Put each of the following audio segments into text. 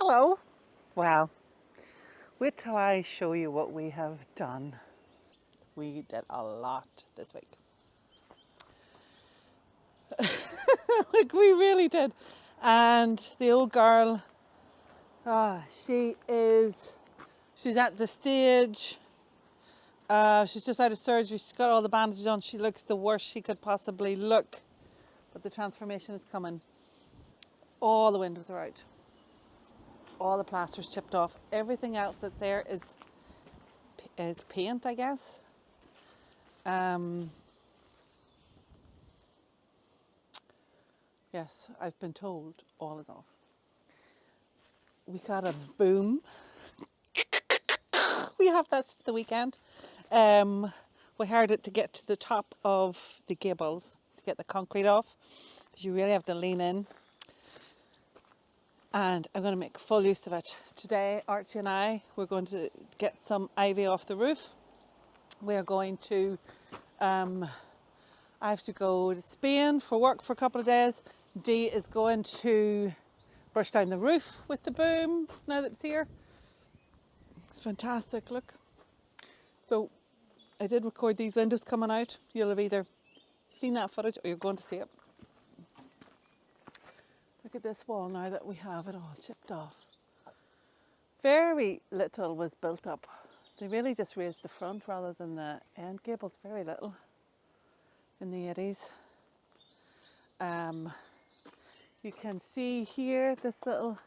Hello. Well, wait till I show you what we have done. We did a lot this week. Like we really did. And the old girl, she's at the stage. She's just out of surgery. She's got all the bandages on. She looks the worst she could possibly look. But the transformation is coming. All the windows are out. All the plaster's chipped off. Everything else that's there is paint, I guess. Yes, I've been told all is off. We got a boom. We have that for the weekend. We hired it to get to the top of the gables to get the concrete off. You really have to lean in. And I'm going to make full use of it. Today, Archie and we're going to get some ivy off the roof. We're going to, I have to go to Spain for work for a couple of days. Dee is going to brush down the roof with the boom now that it's here. It's fantastic, look. So I did record these windows coming out. You'll have either seen that footage or you're going to see it. Look at this wall now that we have it all chipped off. Very little was built up. They really just raised the front rather than the end gables, very little in the 80s. You can see here this little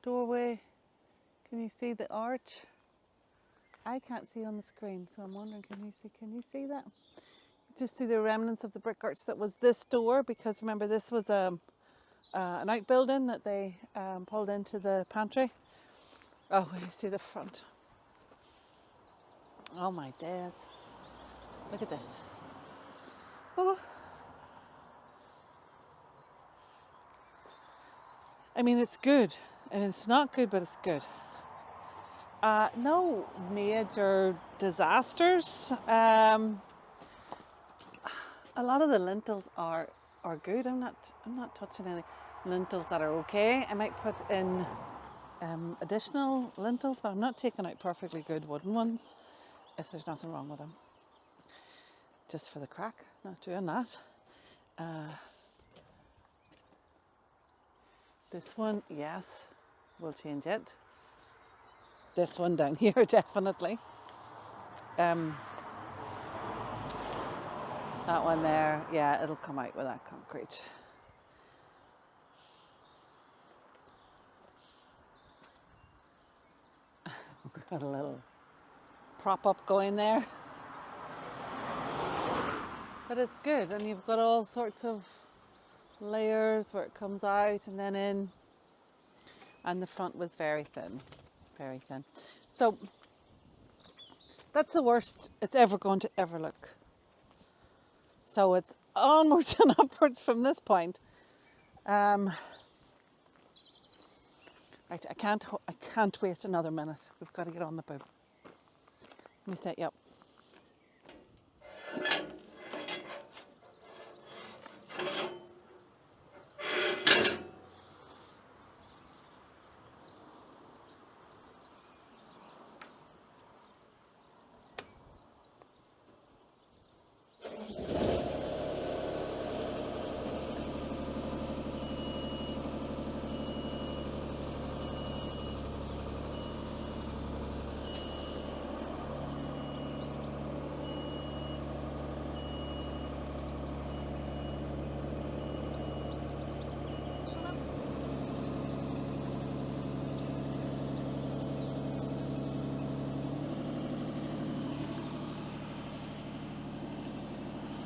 doorway. Can you see the arch? I can't see on the screen, so I'm wondering, can you see that? You just see the remnants of the brick arch that was this door, because remember this was an outbuilding that they pulled into the pantry. Oh, you see the front. Oh my days. Look at this. Oh. I mean, it's good. And it's not good, but it's good. No major disasters. A lot of the lintels are good. I'm not touching any lintels that are okay. I might put in additional lintels, but I'm not taking out perfectly good wooden ones if there's nothing wrong with them. Just for the crack, not doing that. This one, yes, we'll change it. This one down here, definitely. That one there, yeah, it'll come out with that concrete. We've got a little prop up going there. But it's good, and you've got all sorts of layers where it comes out and then in. And the front was very thin, very thin. So that's the worst it's ever going to ever look. So it's onwards and upwards from this point. Right, I can't wait another minute. We've got to get on the boom. Let me set you up.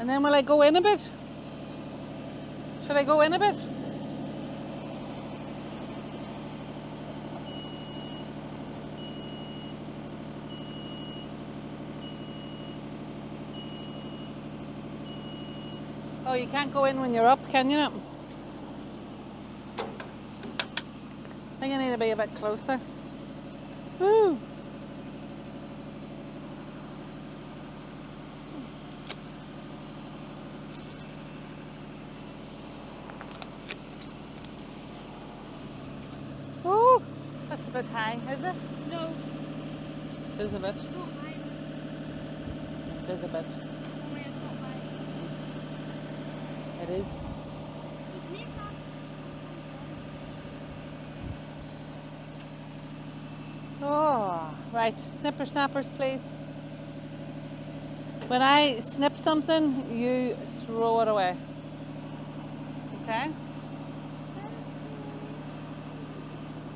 And then will I go in a bit? Should I go in a bit? Oh, you can't go in when you're up, can you not? I think I need to be a bit closer. Woo! Woo! bit high, is it? No. It is a bit. It's not high. It is a bit. Oh my, it's not high. It is. Just make that. Oh, right. Snipper snappers, please. When I snip something, you throw it away. Okay?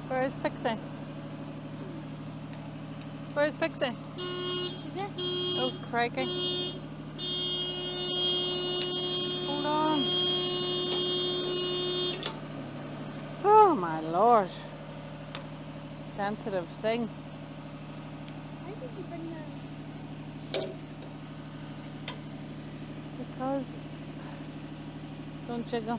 Where is Pixie? Where is Pixie? Is it? Oh, crikey. Hold on. Oh, my Lord. Sensitive thing. Why did you bring the... Because... Don't jiggle.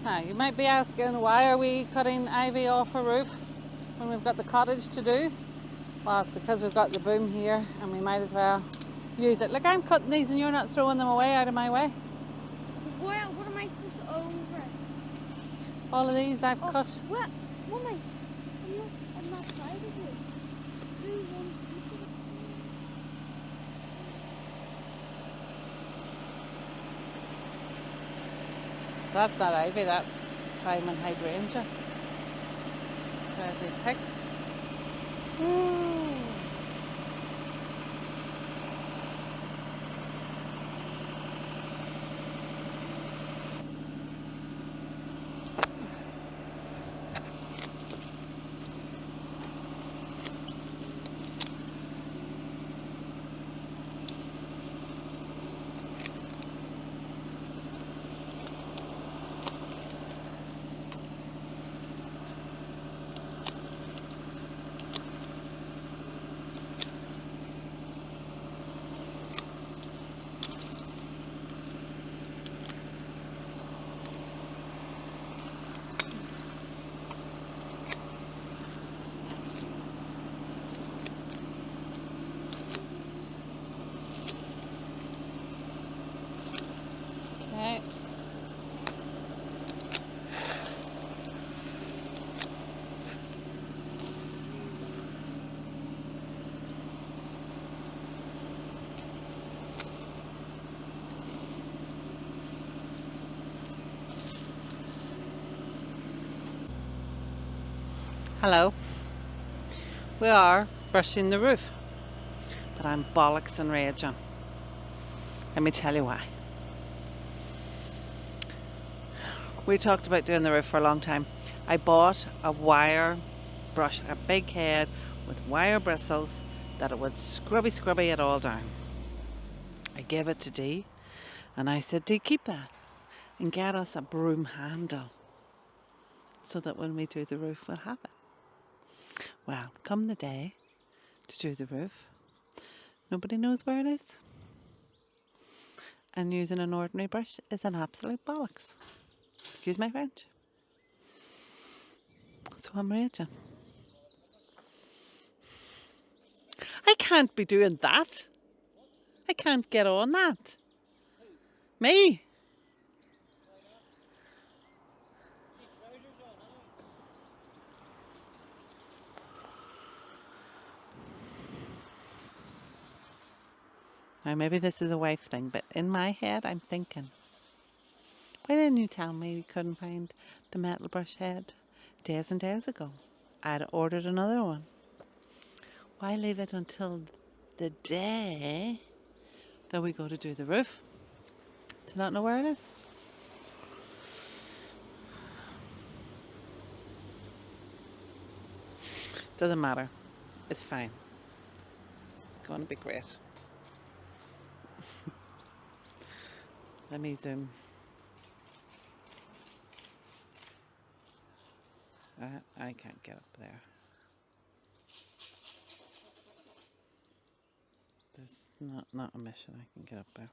Now, you might be asking, why are we cutting ivy off a roof when we've got the cottage to do? Well, it's because we've got the boom here and we might as well use it. Look, I'm cutting these and you're not throwing them away out of my way. Well, what am I supposed to over? All of these I've cut. What? Mommy, I'm not tired of it. Do one piece of it. That's not ivy, that's climbing hydrangea. That we picked. Ooh. Okay. Hello. We are brushing the roof, but I'm bollocks and raging. Let me tell you why. We talked about doing the roof for a long time. I bought a wire brush, a big head with wire bristles that it would scrubby it all down. I gave it to Dee and I said, Dee, keep that and get us a broom handle so that when we do the roof we'll have it. Well, come the day to do the roof, nobody knows where it is. And using an ordinary brush is an absolute bollocks. Excuse my French. So I'm raging. I can't be doing that. I can't get on that. Me? Now maybe this is a wife thing, but in my head I'm thinking, why didn't you tell me you couldn't find the metal brush head days and days ago? I'd ordered another one. Why leave it until the day that we go to do the roof to not know where it is? Doesn't matter. It's fine. It's going to be great. Let me zoom. I can't get up there. not a mission. I can get up there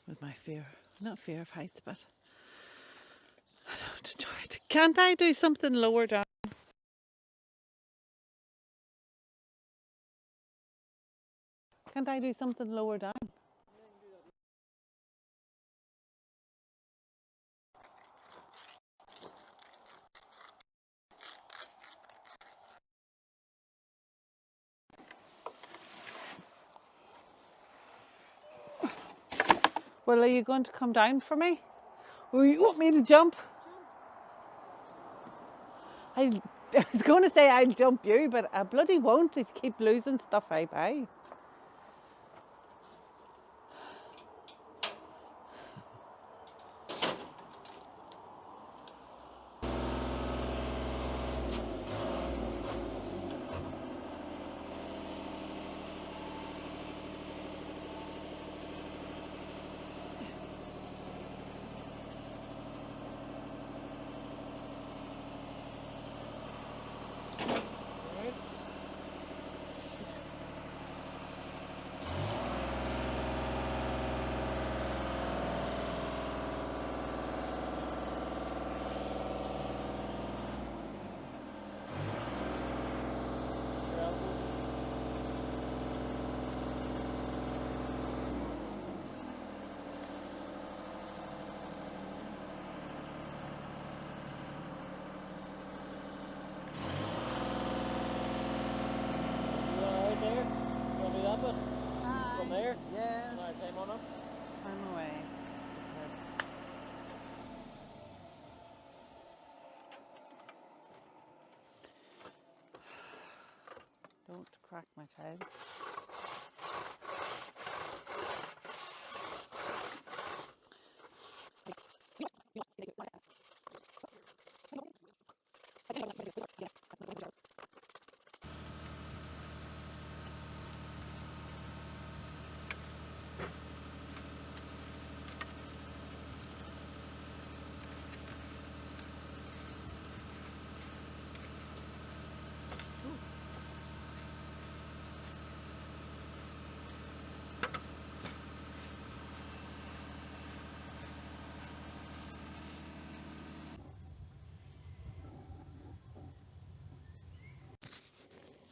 with my fear, not fear of heights, but I don't enjoy it. Can't I do something lower down? Can't I do something lower down? Well, are you going to come down for me? Or you want me to jump? I was going to say I'll jump you, but I bloody won't if you keep losing stuff I buy. From there? Yeah. Alright, time on up. I'm away. Don't crack my tiles.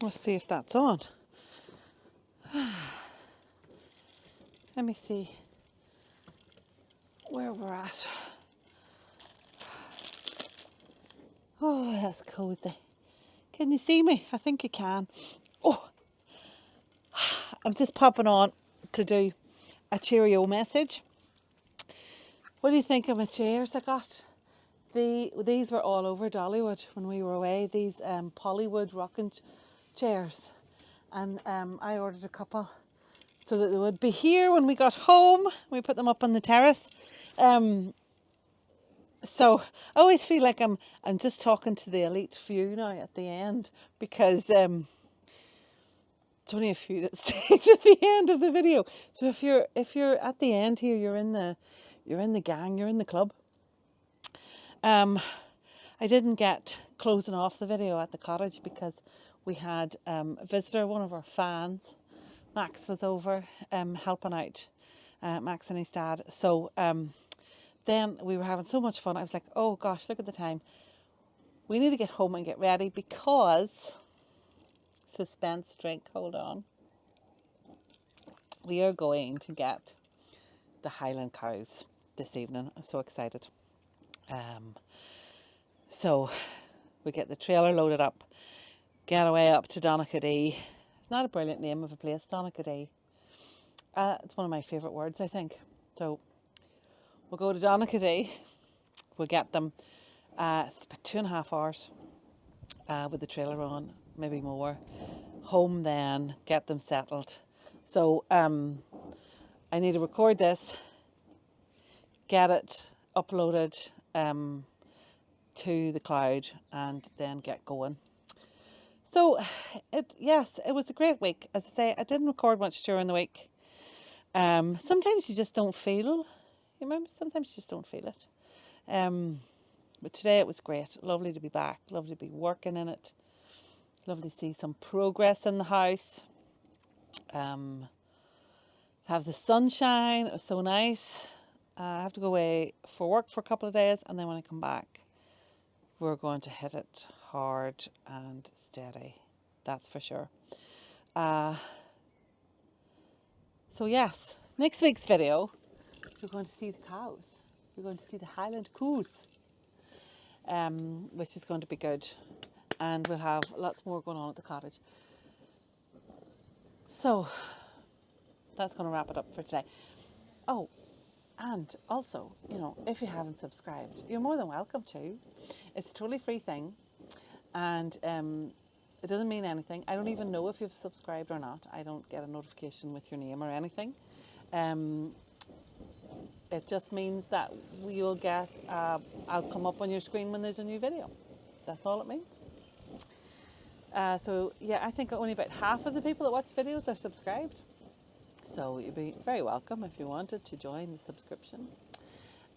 Let's see if that's on. Let me see where we're at. Oh, that's cozy. Can you see me? I think you can. Oh, I'm just popping on to do a cheerio message. What do you think of my chairs I got? These were all over Dollywood when we were away. These Polywood rocking chairs. And I ordered a couple so that they would be here when we got home. We put them up on the terrace. So I always feel like I'm just talking to the elite few now at the end, because it's only a few that stayed at the end of the video. So if you're at the end here, you're in the gang, you're in the club. I didn't get closing off the video at the cottage because we had a visitor, one of our fans. Max was over helping out, Max and his dad. So then we were having so much fun. I was like, oh gosh, look at the time. We need to get home and get ready because, suspense drink, hold on. We are going to get the Highland cows this evening. I'm so excited. So we get the trailer loaded up, get away up to Donaghadee. It's not a brilliant name of a place, Donaghadee. It's one of my favourite words, I think. So we'll go to Donaghadee. We'll get them. It's about 2.5 hours with the trailer on, maybe more. Home then, get them settled. So I need to record this, get it uploaded to the cloud, and then get going. So yes, it was a great week. As I say, I didn't record much during the week. Sometimes you just don't feel, you remember, sometimes you just don't feel it. But today it was great. Lovely to be back. Lovely to be working in it. Lovely to see some progress in the house. have the sunshine. It was so nice. I have to go away for work for a couple of days, and then when I come back, we're going to hit it hard and steady. That's for sure. So yes, next week's video, we're going to see the cows. We're going to see the Highland coos, which is going to be good. And we'll have lots more going on at the cottage. So that's going to wrap it up for today. Oh, and also, you know, if you haven't subscribed, you're more than welcome to. It's a totally free thing, and it doesn't mean anything. I don't even know if you've subscribed or not. I don't get a notification with your name or anything. It just means that you'll get, I'll come up on your screen when there's a new video. That's all it means. So yeah, I think only about half of the people that watch videos are subscribed. So you'd be very welcome if you wanted to join the subscription.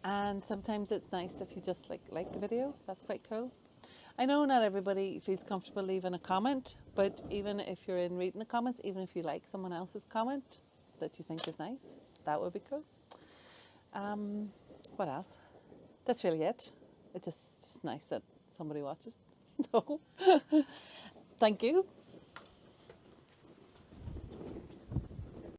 And sometimes it's nice if you just like the video. That's quite cool. I know not everybody feels comfortable leaving a comment, but even if you're in reading the comments, even if you like someone else's comment that you think is nice, that would be cool. What else? That's really it. It's just nice that somebody watches. So, thank you.